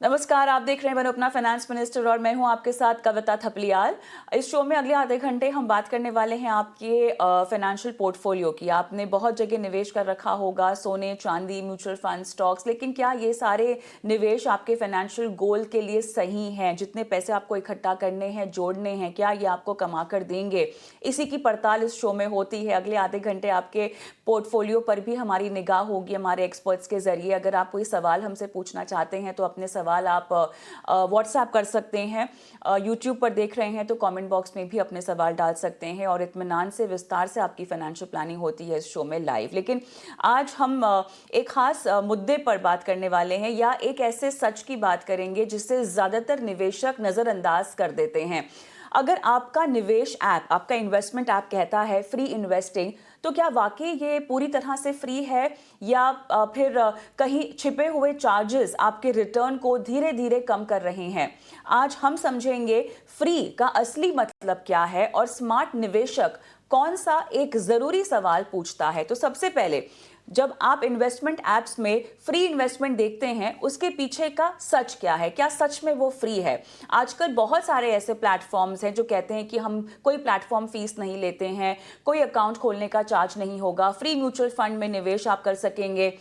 नमस्कार, आप देख रहे हैं वन अपना फाइनेंस मिनिस्टर और मैं हूं आपके साथ कविता थपलियाल। इस शो में अगले आधे घंटे हम बात करने वाले हैं आपके फाइनेंशियल पोर्टफोलियो की। आपने बहुत जगह निवेश कर रखा होगा, सोने, चांदी, म्यूचुअल फंड, स्टॉक्स, लेकिन क्या ये सारे निवेश आपके फाइनेंशियल गोल के लिए सही हैं? जितने पैसे आपको इकट्ठा करने हैं, जोड़ने हैं, क्या ये आपको कमा कर देंगे? इसी की पड़ताल इस शो में होती है। अगले आधे घंटे आपके पोर्टफोलियो पर भी हमारी निगाह होगी हमारे एक्सपर्ट्स के जरिए। अगर आप कोई सवाल हमसे पूछना चाहते हैं तो अपने सवाल आप व्हाट्सएप कर सकते हैं। यूट्यूब पर देख रहे हैं तो कमेंट बॉक्स में भी अपने सवाल डाल सकते हैं और इत्मीनान से विस्तार से आपकी फाइनेंशियल प्लानिंग होती है इस शो में लाइव। लेकिन आज हम एक खास मुद्दे पर बात करने वाले हैं या एक ऐसे सच की बात करेंगे जिसे ज़्यादातर निवेशक नज़रअंदाज कर देते हैं। अगर आपका निवेश ऐप, आपका इन्वेस्टमेंट ऐप कहता है फ्री इन्वेस्टिंग, तो क्या वाकई ये पूरी तरह से फ्री है या फिर कहीं छिपे हुए चार्जेस आपके रिटर्न को धीरे धीरे कम कर रहे हैं? आज हम समझेंगे फ्री का असली मतलब क्या है और स्मार्ट निवेशक कौन सा एक जरूरी सवाल पूछता है। तो सबसे पहले, जब आप इन्वेस्टमेंट एप्स में फ्री इन्वेस्टमेंट देखते हैं, उसके पीछे का सच क्या है? क्या सच में वो फ्री है? आजकल बहुत सारे ऐसे प्लेटफॉर्म्स हैं जो कहते हैं कि हम कोई प्लेटफॉर्म फीस नहीं लेते हैं, कोई अकाउंट खोलने का चार्ज नहीं होगा, फ्री म्यूचुअल फंड में निवेश आप कर सकेंगे।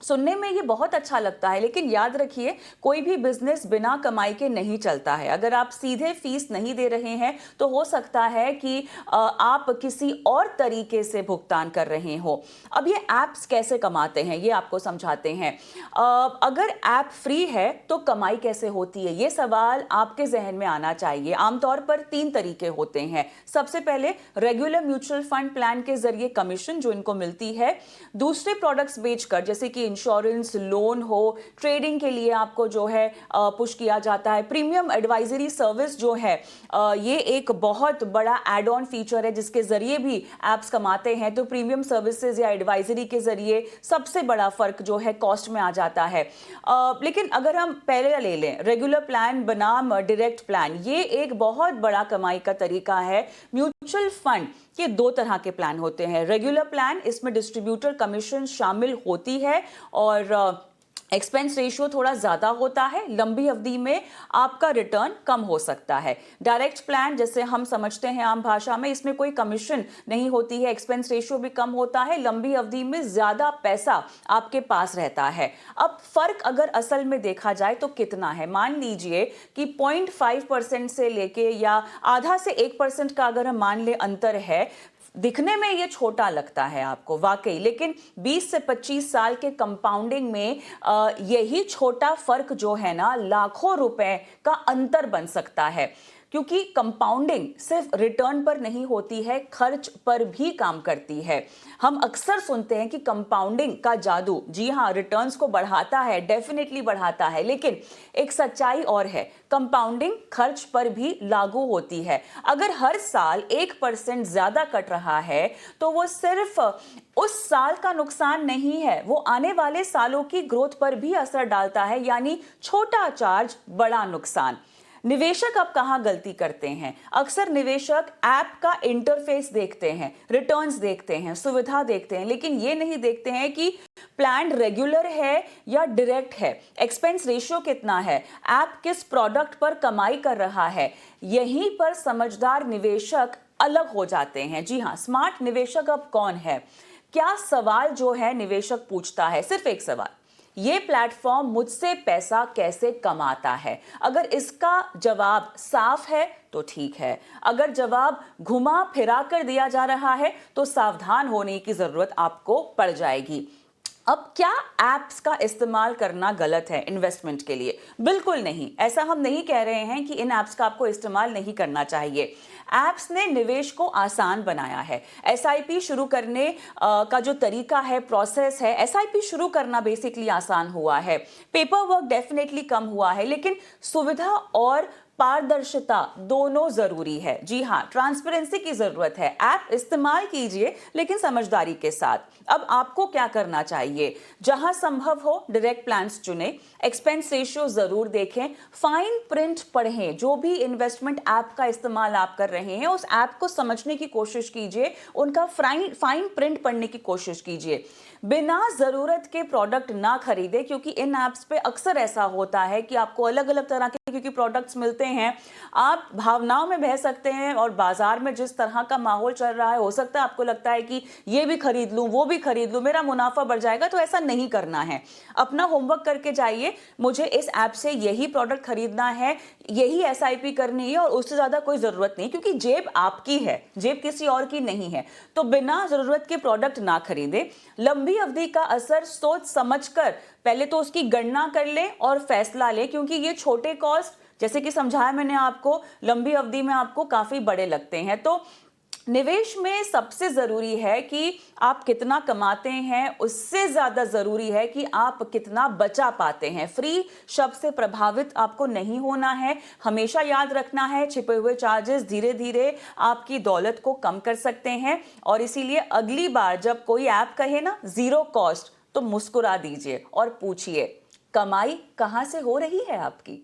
सुनने में ये बहुत अच्छा लगता है, लेकिन याद रखिए कोई भी बिजनेस बिना कमाई के नहीं चलता है। अगर आप सीधे फीस नहीं दे रहे हैं तो हो सकता है कि आप किसी और तरीके से भुगतान कर रहे हो। अब ये ऐप्स कैसे कमाते हैं ये आपको समझाते हैं। अगर ऐप फ्री है तो कमाई कैसे होती है, ये सवाल आपके जहन में आना चाहिए। आमतौर पर 3 तरीके होते हैं। सबसे पहले, रेगुलर म्यूचुअल फंड प्लान के जरिए कमीशन जो इनको मिलती है। दूसरे प्रोडक्ट्स बेचकर, जैसे कि इंश्योरेंस, लोन हो, ट्रेडिंग के लिए आपको जो है पुश किया जाता है। प्रीमियम एडवाइजरी सर्विस जो है ये एक बहुत बड़ा एड ऑन फीचर है जिसके जरिए भी एप्स कमाते हैं। तो प्रीमियम सर्विसेज या एडवाइजरी के जरिए सबसे बड़ा फर्क जो है कॉस्ट में आ जाता है। लेकिन अगर हम पहले ले लें रेगुलर प्लान बनाम डायरेक्ट प्लान, ये एक बहुत बड़ा कमाई का तरीका है। म्यूचुअल फंड के 2 तरह के प्लान होते हैं। रेगुलर प्लान, इसमें डिस्ट्रीब्यूटर कमीशन शामिल होती है और एक्सपेंस रेशियो थोड़ा ज़्यादा होता है। लंबी अवधि में आपका रिटर्न कम हो सकता है। डायरेक्ट प्लान, जैसे हम समझते हैं आम भाषा में, इसमें कोई कमीशन नहीं होती है, एक्सपेंस रेशियो भी कम होता है, लंबी अवधि में ज़्यादा पैसा आपके पास रहता है। अब फर्क अगर असल में देखा जाए तो कितना है? मान लीजिए कि 0.5% से लेके या आधा से 1% का अगर हम मान ले अंतर है। दिखने में ये छोटा लगता है आपको वाकई, लेकिन 20 से 25 साल के कंपाउंडिंग में यही छोटा फर्क जो है ना, लाखों रुपए का अंतर बन सकता है। क्योंकि कंपाउंडिंग सिर्फ रिटर्न पर नहीं होती है, खर्च पर भी काम करती है। हम अक्सर सुनते हैं कि कंपाउंडिंग का जादू, जी हाँ, रिटर्न्स को बढ़ाता है, डेफिनेटली बढ़ाता है, लेकिन एक सच्चाई और है, कंपाउंडिंग खर्च पर भी लागू होती है। अगर हर साल 1% ज्यादा कट रहा है तो वो सिर्फ उस साल का नुकसान नहीं है, वो आने वाले सालों की ग्रोथ पर भी असर डालता है। यानी छोटा चार्ज, बड़ा नुकसान। निवेशक अब कहां गलती करते हैं? अक्सर निवेशक ऐप का इंटरफेस देखते हैं, रिटर्न्स देखते हैं, सुविधा देखते हैं, लेकिन ये नहीं देखते हैं कि प्लान रेगुलर है या डायरेक्ट है, एक्सपेंस रेशियो कितना है, ऐप किस प्रोडक्ट पर कमाई कर रहा है। यहीं पर समझदार निवेशक अलग हो जाते हैं। जी हाँ, स्मार्ट निवेशक अब कौन है? क्या सवाल जो है निवेशक पूछता है, सिर्फ एक सवाल, ये प्लेटफॉर्म मुझसे पैसा कैसे कमाता है? अगर इसका जवाब साफ है तो ठीक है, अगर जवाब घुमा फिरा कर दिया जा रहा है तो सावधान होने की जरूरत आपको पड़ जाएगी। अब क्या ऐप्स का इस्तेमाल करना गलत है इन्वेस्टमेंट के लिए? बिल्कुल नहीं, ऐसा हम नहीं कह रहे हैं कि इन ऐप्स का आपको इस्तेमाल नहीं करना चाहिए। ऐप्स ने निवेश को आसान बनाया है। एसआईपी शुरू करने का जो तरीका है, प्रोसेस है, एसआईपी शुरू करना बेसिकली आसान हुआ है। पेपर वर्क डेफिनेटली कम हुआ है, लेकिन सुविधा और पारदर्शिता दोनों जरूरी है। जी हाँ, ट्रांसपेरेंसी की जरूरत है। ऐप इस्तेमाल कीजिए लेकिन समझदारी के साथ। अब आपको क्या करना चाहिए? जहां संभव हो डायरेक्ट प्लान्स चुनें, एक्सपेंस रेशियो जरूर देखें, फाइन प्रिंट पढ़ें। जो भी इन्वेस्टमेंट ऐप का इस्तेमाल आप कर रहे हैं उस ऐप को समझने की कोशिश कीजिए, उनका फाइन प्रिंट पढ़ने की कोशिश कीजिए। बिना जरूरत के प्रोडक्ट ना खरीदें, क्योंकि इन ऐप्स पे अक्सर ऐसा होता है कि आपको अलग अलग तरह के क्योंकि प्रोडक्ट्स मिलते हैं, आप भावनाओं में बह सकते हैं। और बाजार में जिस तरह का माहौल चल रहा है, हो सकता है आपको लगता है कि ये भी खरीद लूं, वो भी खरीद लूं, मेरा मुनाफा बढ़ जाएगा। तो ऐसा नहीं करना है। अपना होमवर्क करके जाइए, मुझे इस ऐप से यही प्रोडक्ट खरीदना है, यही एसआईपी करनी है और उससे ज्यादा कोई जरूरत नहीं, क्योंकि जेब आपकी है, जेब किसी और की नहीं है। तो बिना जरूरत के प्रोडक्ट ना खरीदें। लंबी अवधि का असर सोच समझकर पहले तो उसकी गणना कर लें और फैसला लें, क्योंकि ये छोटे कॉस्ट, जैसे कि समझाया मैंने आपको, लंबी अवधि में आपको काफी बड़े लगते हैं। तो निवेश में सबसे जरूरी है कि आप कितना कमाते हैं, उससे ज्यादा जरूरी है कि आप कितना बचा पाते हैं। फ्री शब्द से प्रभावित आपको नहीं होना है। हमेशा याद रखना है, छिपे हुए चार्जेस धीरे धीरे आपकी दौलत को कम कर सकते हैं। और इसीलिए अगली बार जब कोई ऐप कहे ना जीरो कॉस्ट, तो मुस्कुरा दीजिए और पूछिए कमाई कहां से हो रही है आपकी।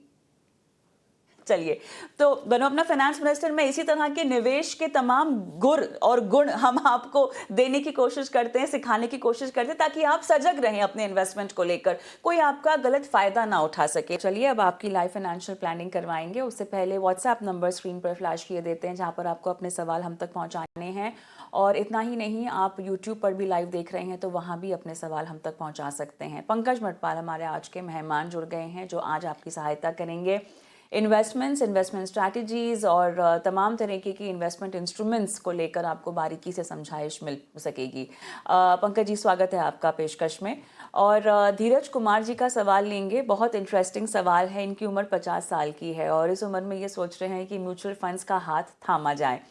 चलिए, तो बनो अपना फाइनेंस मिनिस्टर में इसी तरह के निवेश के तमाम गुर और गुण हम आपको देने की कोशिश करते हैं, सिखाने की कोशिश करते हैं, ताकि आप सजग रहें अपने इन्वेस्टमेंट को लेकर, कोई आपका गलत फायदा ना उठा सके। चलिए, अब आपकी लाइफ फाइनेंशियल प्लानिंग करवाएंगे। उससे पहले व्हाट्सएप नंबर स्क्रीन पर फ्लैश किए देते हैं, जहां पर आपको अपने सवाल हम तक पहुंचाने हैं। और इतना ही नहीं, आप यूट्यूब पर भी लाइव देख रहे हैं तो वहां भी अपने सवाल हम तक पहुंचा सकते हैं। पंकज मटपाल हमारे आज के मेहमान जुड़ गए हैं, जो आज आपकी सहायता करेंगे इन्वेस्टमेंट्स, इन्वेस्टमेंट स्ट्रैटेजीज और तमाम तरीके की इन्वेस्टमेंट इंस्ट्रूमेंट्स को लेकर आपको बारीकी से समझाइश मिल सकेगी। पंकज जी, स्वागत है आपका पेशकश में। और धीरज कुमार जी का सवाल लेंगे। बहुत इंटरेस्टिंग सवाल है। इनकी उम्र 50 साल की है और इस उम्र में ये सोच रहे हैं कि म्यूचुअल फंड्स का हाथ थामा जाए।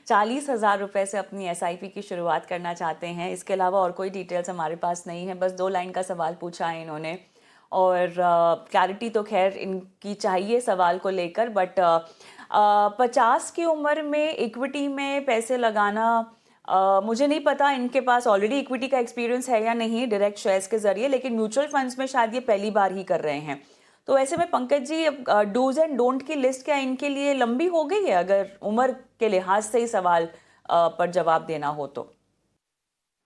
40,000 रुपये से अपनी एसआईपी की शुरुआत करना चाहते हैं। इसके अलावा और कोई डिटेल्स हमारे पास नहीं है, बस 2 लाइन का सवाल पूछा है इन्होंने। और क्लैरिटी तो खैर इनकी चाहिए सवाल को लेकर, बट 50 की उम्र में इक्विटी में पैसे लगाना, मुझे नहीं पता इनके पास ऑलरेडी इक्विटी का एक्सपीरियंस है या नहीं डायरेक्ट शेयर्स के जरिए, लेकिन म्यूचुअल फंड्स में शायद ये पहली बार ही कर रहे हैं। तो ऐसे में Pankaj ji, dos and don't की लिस्ट क्या इनके लिए लंबी हो गई है, अगर उम्र के लिहाज से ही सवाल पर जवाब देना हो तो?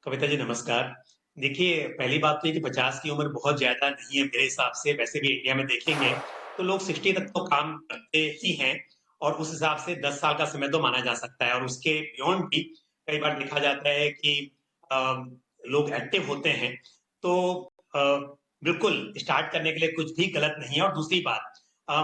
कविता जी नमस्कार। देखिए, पहली बात तो ये कि 50 की उम्र बहुत ज़्यादा नहीं है मेरे हिसाब से। वैसे भी इंडिया में देखेंगे तो लोग 60 तक तो काम करते ही हैं और उस हिसाब से 10 साल का समय तो माना जा सकता है और उसके बियॉन्ड भी कई बार देखा जाता है कि अ, लोग एक्टिव होते हैं। तो अ, बिल्कुल स्टार्ट करने के लिए कुछ भी गलत नहीं है। और दूसरी बात,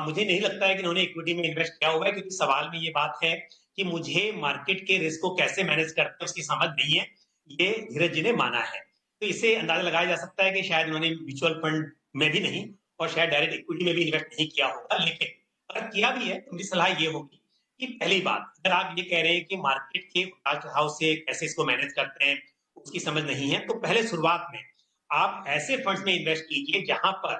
मुझे नहीं लगता है कि इन्होंने इक्विटी में इन्वेस्ट किया हुआ है, क्योंकि सवाल में ये बात है कि मुझे मार्केट के रिस्क को कैसे मैनेज करते हैं उसकी समझ नहीं है। ये धीरज जी ने माना है। तो इससे अंदाजा लगाया जा सकता है कि शायद उन्होंने म्यूचुअल फंड में भी नहीं और शायद डायरेक्ट इक्विटी में भी इन्वेस्ट नहीं किया होगा। लेकिन अगर किया भी है तो मेरी सलाह ये होगी कि पहली बात, अगर आप ये कह रहे हैं कि मार्केट के उतार चढ़ाव से कैसे इसको मैनेज करते हैं उसकी समझ नहीं है, तो पहले शुरुआत में आप ऐसे फंड्स में इन्वेस्ट कीजिए जहां पर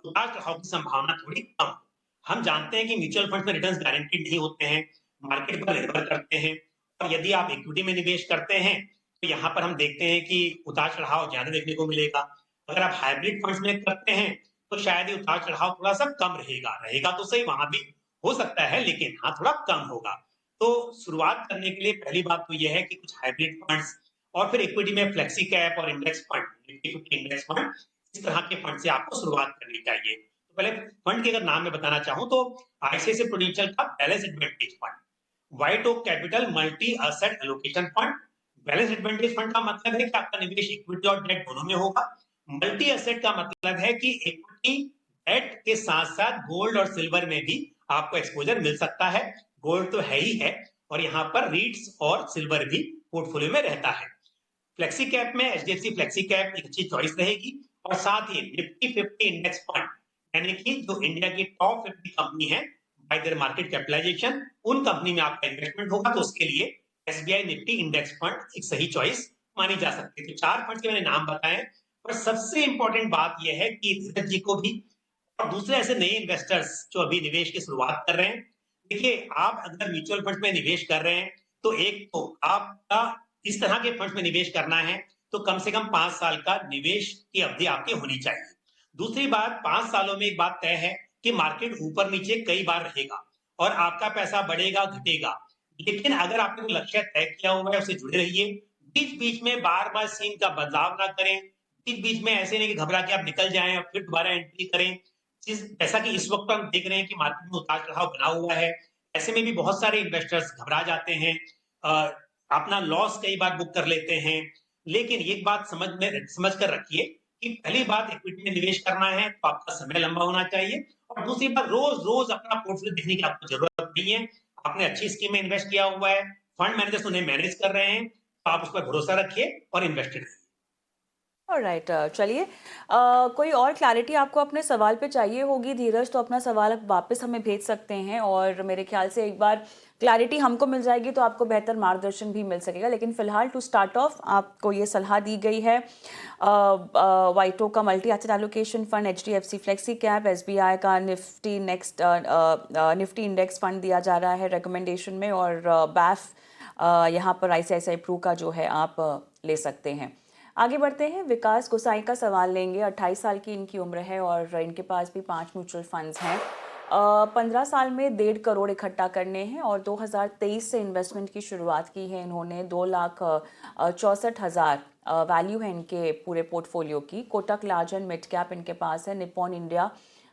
उतार चढ़ाव की संभावना थोड़ी कम हो। हम जानते हैं कि म्यूचुअल फंड में रिटर्न गारंटीड नहीं होते हैं, मार्केट पर निर्भर करते हैं। और यदि आप इक्विटी में निवेश करते हैं तो यहाँ पर हम देखते हैं कि उतार-चढ़ाव ज़्यादा देखने को मिलेगा। अगर आप हाइब्रिड फंड्स में करते हैं, तो शायद ये उतार-चढ़ाव थोड़ा-सा कम रहेगा। रहेगा तो सही, वहाँ भी हो सकता है, लेकिन हाँ, थोड़ा कम होगा। तो शुरुआत करने के लिए पहली बात तो ये है कि कुछ हाइब्रिड फंड्स और फिर इक्विटी में फ्लेक्सी कैप और index fund, Nifty 50 index fund, इस तरह के फंड से आपको शुरुआत करनी चाहिए। तो पहले फंड के अगर नाम मैं बताना चाहूँ तो आईसीआईसीआई प्रूडेंशियल का balance advantage fund, white oak capital multi asset allocation fund. Balance advantage fund का मतलब है कि आपका निवेश इक्विटी और डेट दोनों में होगा। मल्टी एसेट का मतलब है कि इक्विटी डेट के साथ साथ गोल्ड और सिल्वर में भी आपको एक्सपोजर मिल सकता है। गोल्ड तो है ही है और यहाँ पर रीट्स और सिल्वर भी पोर्टफोलियो में रहता है। फ्लेक्सी कैप में एचडीएफसी फ्लेक्सी कैप एक अच्छी चॉइस रहेगी। और साथ ही निफ्टी 50 इंडेक्स फंड, यानी कि जो इंडिया की टॉप 50 कंपनी है बाय देयर मार्केट कैपिटलाइजेशन, उन कंपनी में आपका इन्वेस्टमेंट होगा, तो उसके लिए एसबीआई निफ्टी इंडेक्स फंड एक सही चॉइस मानी जा सकती है। तो 4 फंड्स के मैंने नाम बताए, पर सबसे इंपॉर्टेंट बात यह है कि धीरज जी को भी और दूसरे ऐसे नए इन्वेस्टर्स जो अभी निवेश की शुरुआत कर रहे हैं, देखिए आप अगर म्यूचुअल फंड्स में निवेश कर रहे हैं, तो एक तो आपका इस तरह के फंड्स में निवेश करना है, तो कम से कम 5 साल का निवेश की अवधि आपकी होनी चाहिए। दूसरी बात 5 सालों में एक बात तय है कि मार्केट ऊपर-नीचे कई बार रहेगा और आपका पैसा बढ़ेगा, घटेगा। लेकिन अगर आपने कोई लक्ष्य तय किया हुआ है, उससे जुड़े रहिए। बीच-बीच में बार-बार सीन का बदलाव ना करें। बीच-बीच में ऐसे नहीं कि घबरा के आप निकल जाएँ और फिर दोबारा एंट्री करें। जैसा कि इस वक़्त हम देख रहे हैं कि मार्केट में उतार-चढ़ाव बना हुआ है। ऐसे में भी बहुत सारे इन्वेस्टर्स घबरा जाते हैं। अ, अपना लॉस कई बार बुक कर लेते हैं। लेकिन एक बात समझ कर रखिए कि पहली बात इक्विटी में निवेश करना है तो आपका समय लंबा होना चाहिए और दूसरी बात रोज़-रोज़ अपना पोर्टफोलियो देखने की आपको ज़रूरत नहीं है। आपने अच्छी स्कीम में इन्वेस्ट किया हुआ है, फंड मैनेजर्स उन्हें मैनेज कर रहे हैं, तो आप उस पर भरोसा रखिए और इन्वेस्टेड रहिए। ऑलराइट, चलिए, कोई और क्लैरिटी आपको अपने सवाल पे चाहिए होगी धीरज, तो अपना सवाल आप वापस हमें भेज सकते हैं और मेरे ख्याल से एक बार क्लैरिटी हमको मिल जाएगी तो आपको बेहतर मार्गदर्शन भी मिल सकेगा। लेकिन फिलहाल टू स्टार्ट ऑफ आपको ये सलाह दी गई है, वाइटो का multi asset allocation fund, HDFC flexi cap, SBI का निफ्टी इंडेक्स फंड दिया जा रहा है रिकमेंडेशन में, और बैफ यहाँ पर ICICI प्रू का जो है आप ले सकते हैं। आगे बढ़ते हैं, विकास गोसाई का सवाल लेंगे। 28 साल की इनकी उम्र है और इनके पास भी 5 म्यूचुअल फंड्स हैं। 15 साल में 1.5 करोड़ इकट्ठा करने हैं और 2023 से इन्वेस्टमेंट की शुरुआत की है इन्होंने। 2,64,000 वैल्यू है इनके पूरे पोर्टफोलियो की। Kotak large and mid cap इनके पास है, निप्पॉन इंडिया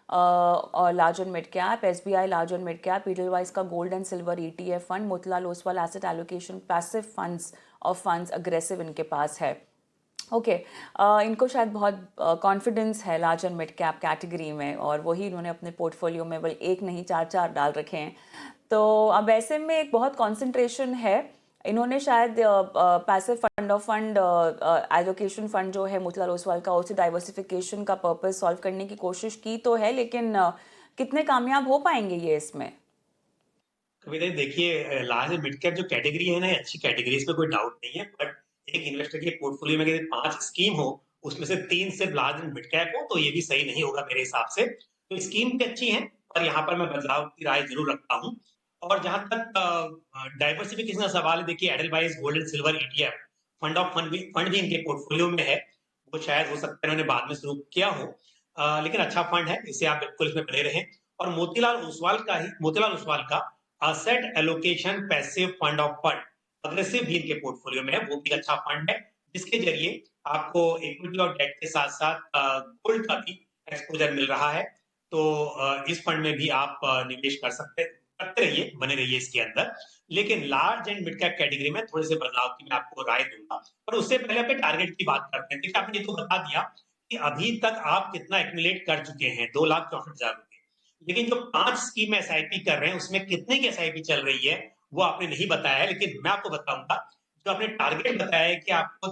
और large and mid cap, SBI large and mid cap, Edelweiss का gold and silver ETF fund, Motilal Oswal asset allocation passive funds और फंड्स अग्रेसिव इनके पास है। ओके, इनको शायद बहुत कॉन्फिडेंस है large and mid cap category में और वही इन्होंने अपने पोर्टफोलियो में बल एक नहीं 4 डाल रखे हैं। तो अब ऐसे में एक बहुत कंसंट्रेशन है। इन्होंने शायद passive fund of fund allocation fund जो है मोतीलाल ओसवाल का, उसे डाइवर्सिफिकेशन का पर्पस सॉल्व करने की कोशिश की तो है, लेकिन कितने कामयाब हो पाएंगे ये इसमें? कविता जी देखिए लार्ज एंड मिड कैप जो कैटेगरी है ना, ये अच्छी कैटेगरी है, इसमें कोई डाउट नहीं है। बट एक इन्वेस्टर के पोर्टफोलियो में अगर 5 स्कीम हो, उसमें से 3 सिर्फ लार्ज एंड मिड कैप हो, तो ये भी सही नहीं होगा मेरे हिसाब से। तो स्कीम भी अच्छी हैं और यहाँ पर मैं बदलाव की राय ज़रूर रखता हूँ। और जहाँ तक डाइवर्सिफिकेशन का सवाल है, देखिए Edelweiss gold and silver ETF fund भी इनके पोर्टफोलियो में है। वो शायद हो सकता है इन्होंने बाद में शुरू किया हो। लेकिन अच्छा फंड है, इसे आप बिल्कुल इसमें बने रहें। और मोतीलाल ओसवाल का asset allocation passive fund of fund aggressive भी इनके पोर्टफोलियो में है, वो भी अच्छा फंड है जिसके जरिए आपको इक्विटी और डेट के साथ साथ गोल्ड का भी एक्सपोजर मिल रहा है। तो इस फंड में भी आप निवेश करते रहिए, बने रहिए इसके अंदर। लेकिन large and mid cap category में थोड़े से बदलाव की मैं आपको राय दूंगा। पर उससे पहले अपने टारगेट की बात करते हैं। देखिए आपने ये तो बता दिया कि अभी तक आप कितना एक्यूमुलेट कर चुके हैं, 2,64,000 रुपए। लेकिन जो 5 स्कीम SIP कर रहे हैं, उसमें कितने की SIP चल रही है, वो आपने नहीं बताया है। लेकिन मैं आपको बताऊँगा, जो आपने टारगेट बताया है कि आपको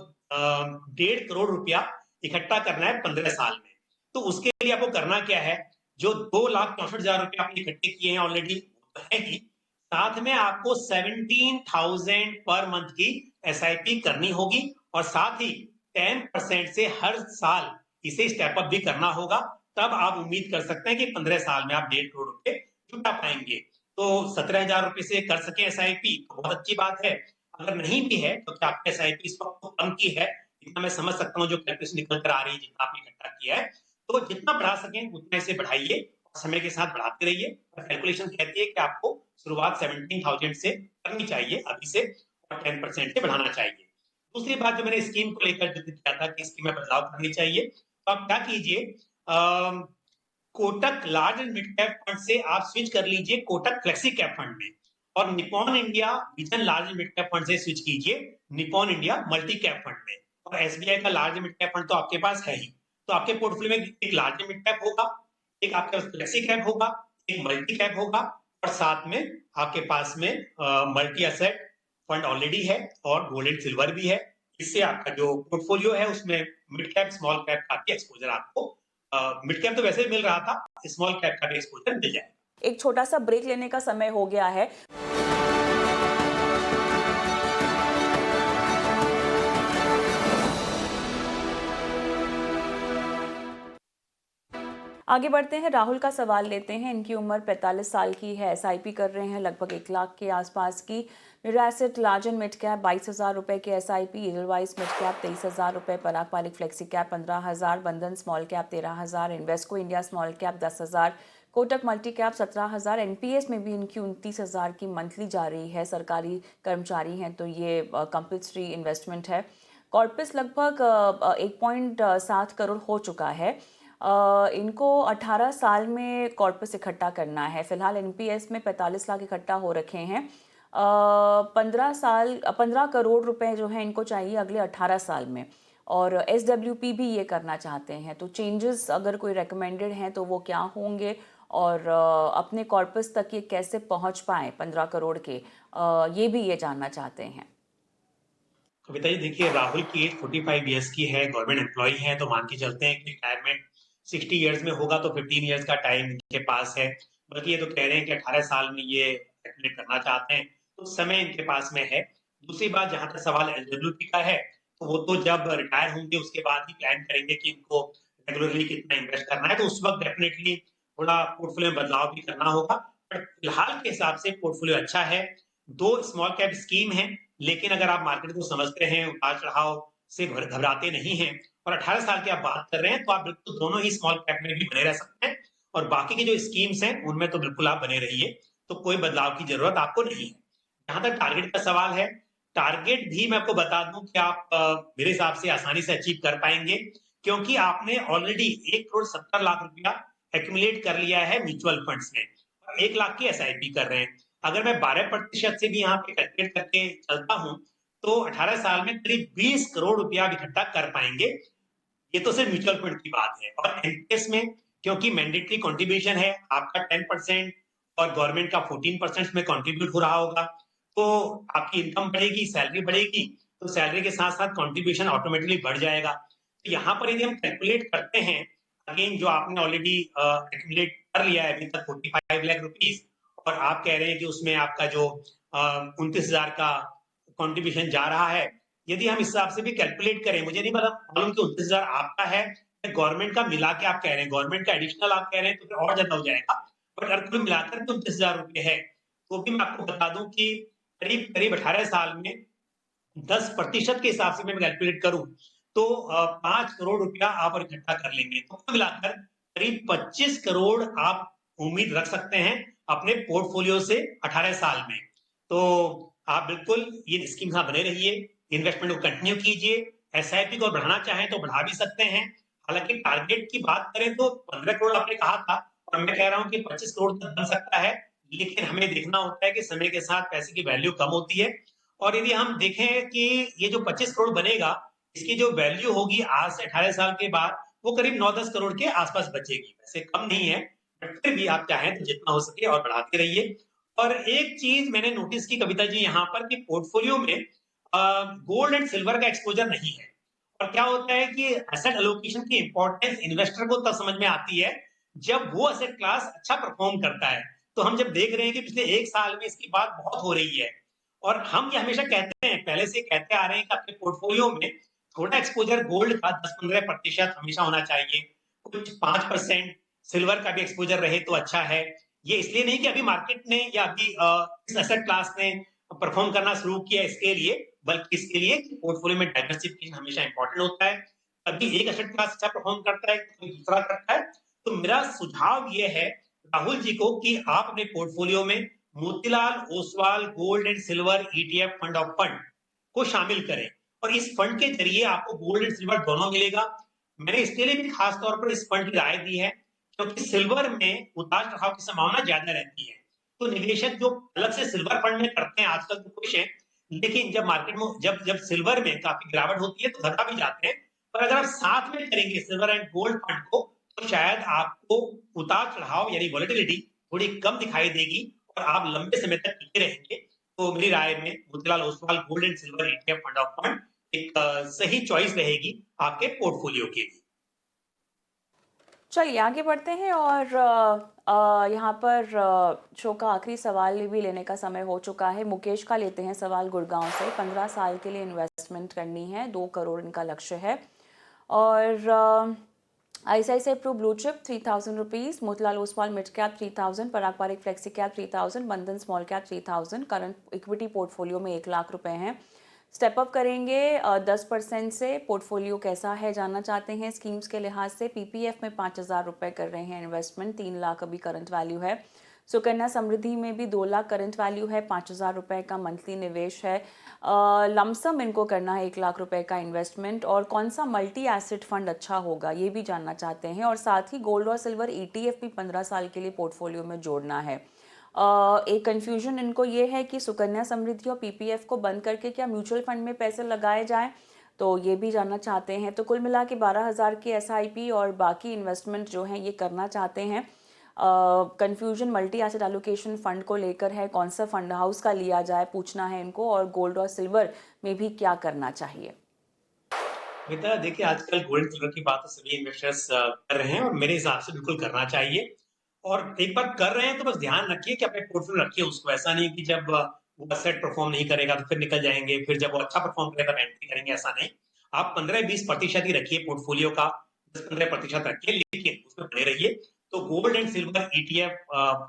1.5 करोड़ रुपया इकट्ठा करना है 15 साल में। तो उसके लिए आपको करना क्या है, जो 2,64,000 रुपए आपने इकट्ठे किए हैं ऑलरेडी, वो तो है ही, साथ में आपको 17,000 पर मंथ की SIP करनी होगी और साथ ही 10% से हर साल इसे स्टेप अप भी करना होगा। तब आप उम्मीद कर सकते हैं कि 15 साल में आप 1.5 करोड़ रुपए जुटा पाएंगे। तो 17,000 रुपए से कर सके SIP तो बहुत अच्छी बात है। अगर नहीं भी है तो क्या आपकी SIP इस वक्त तो कम की है, जितना मैं समझ सकता हूँ जो कैलकुलेशन निकल कर आ रही है, जितना आपने इकट्ठा किया है। तो जितना बढ़ा सकें उतना इसे बढ़ाइए, समय के साथ बढ़ाते रहिए। कैलकुलेशन कहती है कि आपको शुरुआत 17,000 से करनी चाहिए अभी से और 10% से बढ़ाना चाहिए। दूसरी बात जो मैंने स्कीम को लेकर जिक्र किया था कि स्कीम में बदलाव करनी चाहिए, तो आप क्या कीजिए, Kotak large and mid cap fund से आप स्विच कर लीजिए कोटक फ्लेक्सी कैप फंड में और Nippon India vision large and mid cap fund से स्विच कीजिए Nippon India multi cap fund में। और SBI का large and mid cap fund तो आपके पास है ही। तो आपके पोर्टफोलियो में एक लार्ज एंड मिड कैप होगा, एक आपके पास फ्लेक्सी कैप होगा, एक मल्टी कैप होगा और साथ में आपके पास में मल्टी एसेट फंड ऑलरेडी है और गोल्ड एंड सिल्वर भी है। इससे आपका जो पोर्टफोलियो है उसमें मिड कैप स्मॉल कैप का भी एक्सपोजर आपको, मिड कैप तो वैसे ही मिल रहा था, स्मॉल कैप का भी एक्सपोजर मिल जाएगा। एक छोटा सा ब्रेक लेने का समय हो गया है। आगे बढ़ते हैं, राहुल का सवाल लेते हैं। इनकी उम्र 45 साल की है, एसआईपी कर रहे हैं लगभग 1 लाख के आसपास की। मेरा asset large and mid cap 22,000 रुपये के एसआईपी, इडलवाइज मिड कैप 23,000 रुपये, पराग पारिक फ्लेक्सी कैप 15,000, बंधन small cap 13,000, Invesco India small cap 10,000, Kotak multi cap 17,000। NPS में भी इनकी 29,000 की मंथली जा रही है। सरकारी कर्मचारी हैं तो ये कंपल्सरी इन्वेस्टमेंट है। कॉर्पस लगभग 1.7 करोड़ हो चुका है। इनको 18 साल में कॉर्पस इकट्ठा करना है। फिलहाल एनपीएस में 45 लाख इकट्ठा हो रखे हैं। 15 करोड़ रुपए जो है इनको चाहिए अगले 18 साल में, और एसडब्ल्यूपी भी ये करना चाहते हैं। तो चेंजेस अगर कोई रेकमेंडेड हैं तो वो क्या होंगे, और अपने कॉर्पस तक ये कैसे पहुंच पाएँ 15 करोड़ के, ये भी ये जानना चाहते हैं। कविता जी देखिए, राहुल की एज 45 ईयर्स की है, गवर्नमेंट एम्प्लॉय हैं, तो मान के चलते हैं कि रिटायरमेंट 60 ईयर्स में होगा, तो 15 ईयर्स का टाइम इनके पास है। बल्कि ये तो कह रहे हैं कि 18 साल में ये कैलकुलेट करना चाहते हैं, तो समय इनके पास में है। दूसरी बात, जहां तक सवाल एलिजिबिलिटी का है, तो वो तो जब रिटायर होंगे उसके बाद ही प्लान करेंगे कि इनको रेगुलरली कितना इन्वेस्ट करना है, तो उस वक्त डेफिनेटली थोड़ा पोर्टफोलियो में बदलाव भी करना होगा। बट फिलहाल के हिसाब से पोर्टफोलियो अच्छा है। 2 स्मॉल कैप स्कीम है, लेकिन अगर आप मार्केट को समझते हैं, उतार-चढ़ाव से घबराते नहीं हैं और 18 साल की आप बात कर रहे हैं, तो आप बिल्कुल दोनों ही स्मॉल कैप में भी बने रह सकते हैं, और बाकी की जो स्कीम्स हैं, उनमें तो बिल्कुल आप बने रहिए, तो कोई बदलाव की ज़रूरत आपको नहीं है। जहाँ तक टारगेट का सवाल है, टारगेट भी मैं आपको बता दूँ कि आप मेरे हिसाब से आसानी से अचीव कर पाएँगे, क्योंकि आपने ऑलरेडी 1 करोड़ 70 लाख रुपया एक्युमुलेट कर लिया है म्यूचुअल फंड्स में, और 1 लाख की एसआईपी कर रहे हैं। अगर मैं 12% से भी यहाँ पे कैलकुलेट करके चलता हूँ, तो 18 साल में करीब 20 करोड़ रुपया आप इकट्ठा कर पाएँगे। ये तो सिर्फ म्यूचुअल फंड की बात है, और एनपीएस में क्योंकि मैंडेटरी कंट्रीब्यूशन है, आपका 10% और गवर्नमेंट का 14% में कंट्रीब्यूट हो रहा होगा, तो आपकी इनकम बढ़ेगी, सैलरी बढ़ेगी, तो सैलरी के साथ-साथ कंट्रीब्यूशन ऑटोमेटिकली बढ़ जाएगा। तो यहाँ पर यदि हम कैलकुलेट करते हैं, अगेन जो आपने ऑलरेडी एक्युमुलेट कर लिया है अभी तक 45 लाख रुपीस, और आप कह रहे हैं कि उसमें आपका जो 29,000 का कंट्रीब्यूशन जा रहा है, यदि हम इस हिसाब से भी कैलकुलेट करें, मुझे नहीं पता मालूम कि 29,000 आपका है या गवर्नमेंट का मिला के आप कह रहे हैं, गवर्नमेंट का एडिशनल आप कह रहे हैं तो फिर और ज्यादा हो जाएगा, बट अगर कुल मिलाकर के 29,000 रुपए है, तो भी मैं आपको बता दूं कि करीब करीब 18 साल में 10% के हिसाब से मैं कैलकुलेट करूं, तो 5 करोड़ रुपया आप और इकट्ठा कर लेंगे, तो कुल मिलाकर करीब 25 करोड़ आप उम्मीद रख सकते हैं अपने पोर्टफोलियो से 18 साल में। तो आप बिल्कुल ये स्कीम हाँ बने रहिए, इन्वेस्टमेंट को कंटिन्यू कीजिए, एसआईपी को बढ़ाना चाहें तो बढ़ा भी सकते हैं। हालांकि टारगेट की बात करें तो 15 करोड़ आपने कहा था, और मैं कह रहा हूं कि 25 करोड़ तक बन सकता है, लेकिन हमें देखना होता है कि समय के साथ पैसे की वैल्यू कम होती है, और यदि हम देखें कि ये जो 25 करोड़ बनेगा, इसकी जो वैल्यू होगी आज से 18 साल के बाद, वो करीब 9-10 करोड़ के आसपास बचेगी। वैसे कम नहीं है, बट फिर भी आप चाहें तो जितना हो सके और बढ़ाते रहिए। और एक चीज मैंने नोटिस की कविता जी यहाँ पर, कि पोर्टफोलियो में गोल्ड एंड सिल्वर का एक्सपोजर नहीं है। और क्या होता है कि एसेट एलोकेशन की इंपॉर्टेंस इन्वेस्टर को तब समझ में आती है जब वो एसेट क्लास अच्छा परफॉर्म करता है। तो हम जब देख रहे हैं कि पिछले 1 साल में इसकी बात बहुत हो रही है, और हम ये हमेशा कहते हैं, पहले से कहते आ रहे हैं कि आपके पोर्टफोलियो में थोड़ा एक्सपोजर गोल्ड का 10-15% हमेशा होना चाहिए, कुछ 5% सिल्वर का भी एक्सपोजर रहे तो अच्छा है। ये इसलिए नहीं कि अभी मार्केट ने या अभी इस एसेट क्लास ने परफॉर्म करना शुरू किया इसके लिए, बल्कि इसके लिए कि पोर्टफोलियो में डाइवर्सिफिकेशन हमेशा इंपॉर्टेंट होता है। कभी एक एसेट क्लास अच्छा परफॉर्म करता है, कोई दूसरा करता है। तो मेरा सुझाव ये है राहुल जी को कि आप अपने पोर्टफोलियो में Motilal Oswal gold and silver ETF fund of fund को शामिल करें, और इस फंड के जरिए आपको गोल्ड एंड सिल्वर दोनों मिलेगा। मैंने इसके लिए भी खास तौर पर इस फंड की राय दी है, क्योंकि सिल्वर में उतार चढ़ाव की संभावना ज्यादा रहती है। तो निवेशक जो अलग से सिल्वर फंड में करते हैं आजकल तो खुश हैं, लेकिन जब मार्केट में जब जब सिल्वर में काफी गिरावट होती है तो घबरा भी जाते हैं। पर अगर आप साथ में करेंगे सिल्वर एंड गोल्ड फंड को, तो शायद आपको उतार चढ़ाव यानी वॉलेटिलिटी थोड़ी कम दिखाई देगी, और आप लंबे समय तक टिके रहेंगे। तो मेरी राय में Motilal Oswal gold and silver ETF fund of fund एक सही चॉइस रहेगी आपके पोर्टफोलियो के लिए। चलिए आगे बढ़ते हैं, और यहाँ पर शो का आखिरी सवाल भी लेने का समय हो चुका है। मुकेश का लेते हैं सवाल गुड़गांव से। 15 साल के लिए इन्वेस्टमेंट करनी है, 2 करोड़ इनका लक्ष्य है, और ICICI Pru Blue Chip 3,000 rupees, Motilal Oswal Mid Cap 3,000, Parag Parikh Flexi Cap 3,000, Bandhan Small Cap 3,000। Current equity portfolio में 1,00,000 रुपए हैं। स्टेप अप करेंगे 10% से। पोर्टफोलियो कैसा है जानना चाहते हैं स्कीम्स के लिहाज से। पीपीएफ में 5,000 रुपए कर रहे हैं इन्वेस्टमेंट, 3,00,000 अभी करंट वैल्यू है। सुकन्या समृद्धि में भी 2,00,000 करंट वैल्यू है, 5,000 रुपए का मंथली निवेश है। लमसम इनको करना है 1,00,000 रुपए का इन्वेस्टमेंट। और कौन सा मल्टी एसेट फंड अच्छा होगा ये भी जानना चाहते हैं। और साथ ही गोल्ड और सिल्वर ETF भी 15 साल के लिए पोर्टफोलियो में जोड़ना है। एक कन्फ्यूजन इनको ये है कि सुकन्या समृद्धि और पीपीएफ को बंद करके क्या म्यूचुअल फंड में पैसे लगाए जाएं, तो ये भी जानना चाहते हैं। तो कुल मिला के 12,000 की SIP और बाकी इन्वेस्टमेंट जो हैं ये करना चाहते हैं। Confusion multi asset allocation fund को लेकर है, कौन सा फंड हाउस का लिया जाए पूछना है इनको, और गोल्ड और सिल्वर में भी क्या करना चाहिए। बेटा देखिए, आजकल गोल्ड सिल्वर की बात तो सभी इन्वेस्टर्स कर रहे हैं और मेरे हिसाब से बिल्कुल करना चाहिए। और एक बार कर रहे हैं तो बस ध्यान रखिए कि अपने पोर्टफोलियो रखिए उसको। ऐसा नहीं कि जब वो एसेट परफॉर्म नहीं करेगा तो फिर निकल जाएंगे, फिर जब वो अच्छा परफॉर्म करेगा तब एंट्री करेंगे, ऐसा नहीं। आप 15-20% ही रखिए पोर्टफोलियो का, 10-15% रखिए, लेकिन उसमें बने रहिए। तो gold and silver ETF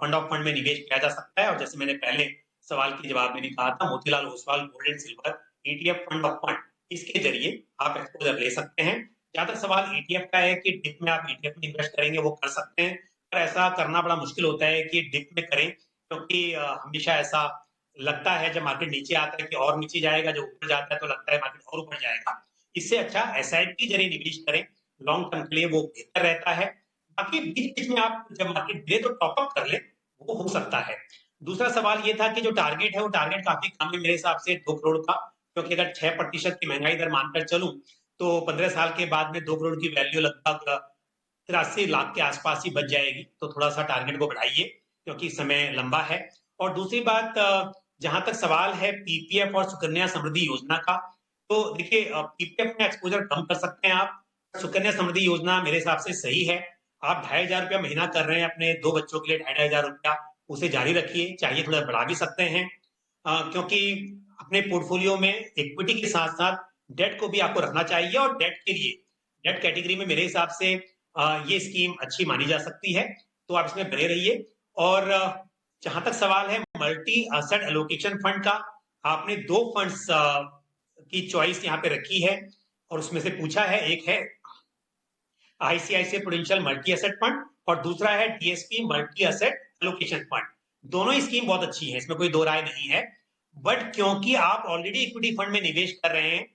fund of fund में निवेश किया जा सकता है। और जैसे मैंने पहले सवाल के जवाब में भी कहा था, Motilal Oswal gold and silver ETF fund of fund, इसके जरिए आप एक्सपोजर ले सकते हैं। जहां तक सवाल ETF का है कि डिप में आप ETF में इन्वेस्ट करेंगे, वो कर सकते हैं। पर ऐसा करना बड़ा मुश्किल होता है कि डिप में करें, क्योंकि हमेशा ऐसा लगता है जब मार्केट नीचे आता है कि और नीचे जाएगा, जब ऊपर जाता है तो लगता है मार्केट और ऊपर जाएगा। इससे अच्छा SIP के जरिए निवेश करें, लॉन्ग टर्म के लिए वो बेहतर रहता है। बाकी बीच बीच में आप जब मार्केट गिरे तो टॉप अप कर लें, वो हो सकता है। दूसरा सवाल ये था कि जो टारगेट है वो टारगेट काफी कम है मेरे हिसाब से, 2 करोड़ का। क्योंकि अगर 6% की महंगाई दर मानकर चलूं तो 15 साल के बाद में 2 करोड़ की वैल्यू लगभग 83 लाख के आसपास ही बच जाएगी। तो थोड़ा सा टारगेट को बढ़ाइए, क्योंकि समय लंबा है। और दूसरी बात, जहां तक सवाल है पीपीएफ और सुकन्या समृद्धि योजना का, तो देखिए पीपीएफ में एक्सपोजर कम कर सकते हैं आप। सुकन्या समृद्धि योजना मेरे हिसाब से सही है। आप 2,500 रुपया महीना कर रहे हैं अपने 2 बच्चों के लिए, 2,500 रुपया, उसे जारी रखिए, चाहिए थोड़ा बढ़ा भी सकते हैं। क्योंकि अपने पोर्टफोलियो में इक्विटी के साथ साथ डेट को भी आपको रखना चाहिए। और डेट के लिए, डेट कैटेगरी में मेरे हिसाब से ये स्कीम अच्छी मानी जा सकती है। तो आप इसमें बने रहिए। और जहां तक सवाल है मल्टी एसेट एलोकेशन फंड का, आपने 2 फंड्स की चॉइस यहाँ पे रखी है और उसमें से पूछा है, एक है ICICI prudential multi asset fund और दूसरा है DSP multi asset allocation fund. दोनों ही स्कीम बहुत अच्छी है, इसमें कोई दो राय नहीं है। बट क्योंकि आप ऑलरेडी इक्विटी फंड में निवेश कर रहे हैं,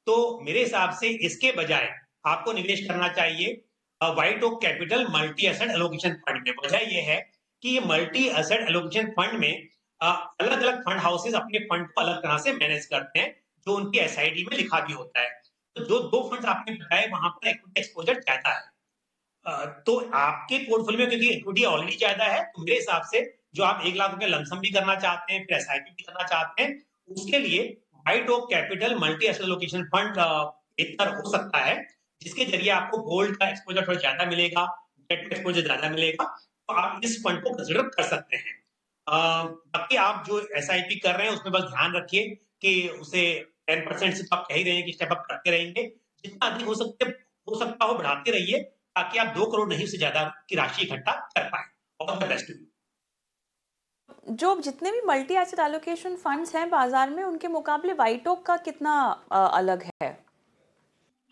तो मेरे हिसाब से इसके बजाय आपको निवेश करना चाहिए white oak capital multi asset allocation fund में। वजह यह है कि ये मल्टी एसेट एलोकेशन फंड में अलग अलग फंड हाउसेस अपने फंड को अलग तरह से मैनेज करते हैं, जो उनकी SID में लिखा भी होता है। तो जो 2 फंड आपने बताए वहां पर इक्विटी एक्सपोजर ज्यादा है। तो आपके पोर्टफोलियो में क्योंकि इक्विटी ऑलरेडी ज्यादा है, तो मेरे हिसाब से जो आप 1,00,000 रुपए लमसम भी करना चाहते हैं, फिर SIP भी करना चाहते हैं, उसके लिए white oak capital multi asset allocation fund बेहतर हो सकता है, जिसके जरिए आपको गोल्ड का एक्सपोजर थोड़ा ज्यादा मिलेगा, डेट का एक्सपोजर ज्यादा मिलेगा। तो आप इस फंड को कंसिडर कर सकते हैं। बाकी आप जो SIP कर रहे हैं उसमें बस ध्यान रखिए कि उसे 10% से तो आप कह ही रहे हैं कि स्टेप अप करते रहेंगे, जितना अधिक हो सकता हो बढ़ाते रहिए, ताकि आप 2 करोड़ नहीं, उससे ज्यादा की राशि इकट्ठा कर पाए। All the best to you. जो जितने भी मल्टी एसेट एलोकेशन फंड्स हैं बाजार में, उनके मुकाबले व्हाइट ओक का कितना अलग है।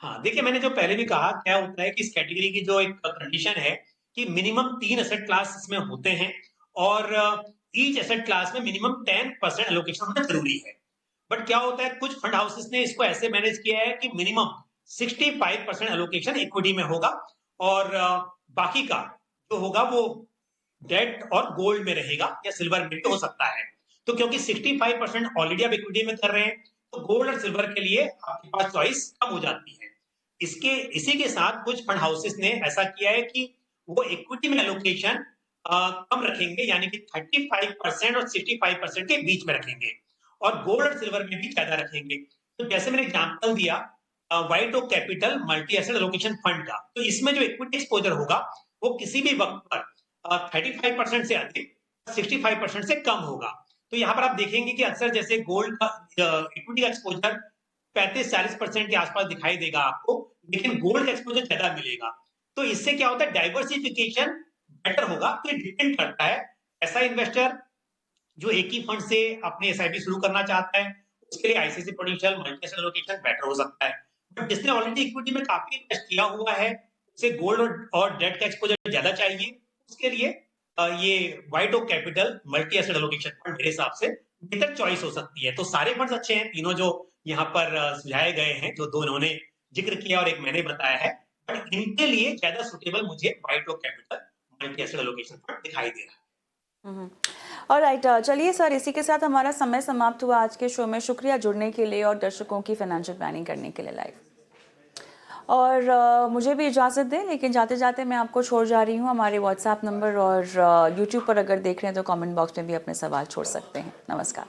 हाँ, देखिए मैंने जो पहले भी कहा, क्या होता है कि इस कैटेगरी की जो एक कंडीशन है कि मिनिमम 3 एसेट क्लास इसमें होते हैं और ईच एसेट क्लास में मिनिमम 10% एलोकेशन होना जरूरी है। बट क्या होता है, कुछ फंड हाउसेस ने इसको ऐसे मैनेज किया है कि मिनिमम 65% एलोकेशन इक्विटी में होगा और बाकी का जो होगा वो डेट और गोल्ड में रहेगा या सिल्वर में भी हो सकता है। तो क्योंकि 65% ऑलरेडी आप इक्विटी में कर रहे हैं, तो गोल्ड और सिल्वर के लिए आपके पास चॉइस कम हो जाती है। इसी के साथ कुछ फंड हाउसेस ने ऐसा किया है कि वो इक्विटी में एलोकेशन कम रखेंगे, यानी कि 35% और 65% के बीच में रखेंगे और गोल्ड और सिल्वर में भी ज्यादा रखेंगे। तो जैसे मैंने एग्जांपल दिया white oak capital multi asset allocation fund का, तो इसमें जो इक्विटी एक्सपोजर होगा वो किसी भी वक्त पर 35% से अधिक, 65% से कम होगा। तो यहाँ पर आप देखेंगे कि अक्सर जैसे गोल्ड का इक्विटी का एक्सपोजर 35-40% के आसपास दिखाई देगा आपको, लेकिन गोल्ड का एक्सपोजर ज्यादा मिलेगा। तो इससे क्या होता है, डाइवर्सिफिकेशन बेटर होगा। तो ये डिपेंड करता है, ऐसा इन्वेस्टर जो एक ही फंड से अपने एसआईपी शुरू करना चाहता है, उसके लिए ICICI prudential multinational allocation better हो सकता है। बट जिसने ऑलरेडी इक्विटी में काफी इन्वेस्ट किया हुआ है, उसे गोल्ड और डेट का एक्सपोजर ज्यादा चाहिए, उसके लिए ये white oak capital multi asset allocation fund मेरे हिसाब से बेहतर चॉइस हो सकती है। तो सारे फंड्स अच्छे हैं, तीनों जो यहाँ पर सुझाए गए हैं, जो दो इन्होंने जिक्र किया और एक मैंने बताया है, बट इनके लिए ज्यादा सुटेबल मुझे white oak capital multi asset allocation fund दिखाई दे रहा है। ऑलराइट, चलिए सर, इसी के साथ हमारा समय समाप्त हुआ आज के शो में। शुक्रिया जुड़ने के लिए और दर्शकों की फाइनेंशियल प्लानिंग करने के लिए लाइव। और मुझे भी इजाज़त दें, लेकिन जाते जाते मैं आपको छोड़ जा रही हूँ। हमारे व्हाट्सएप नंबर और यूट्यूब पर अगर देख रहे हैं तो कमेंट बॉक्स में भी अपने सवाल छोड़ सकते हैं। नमस्कार।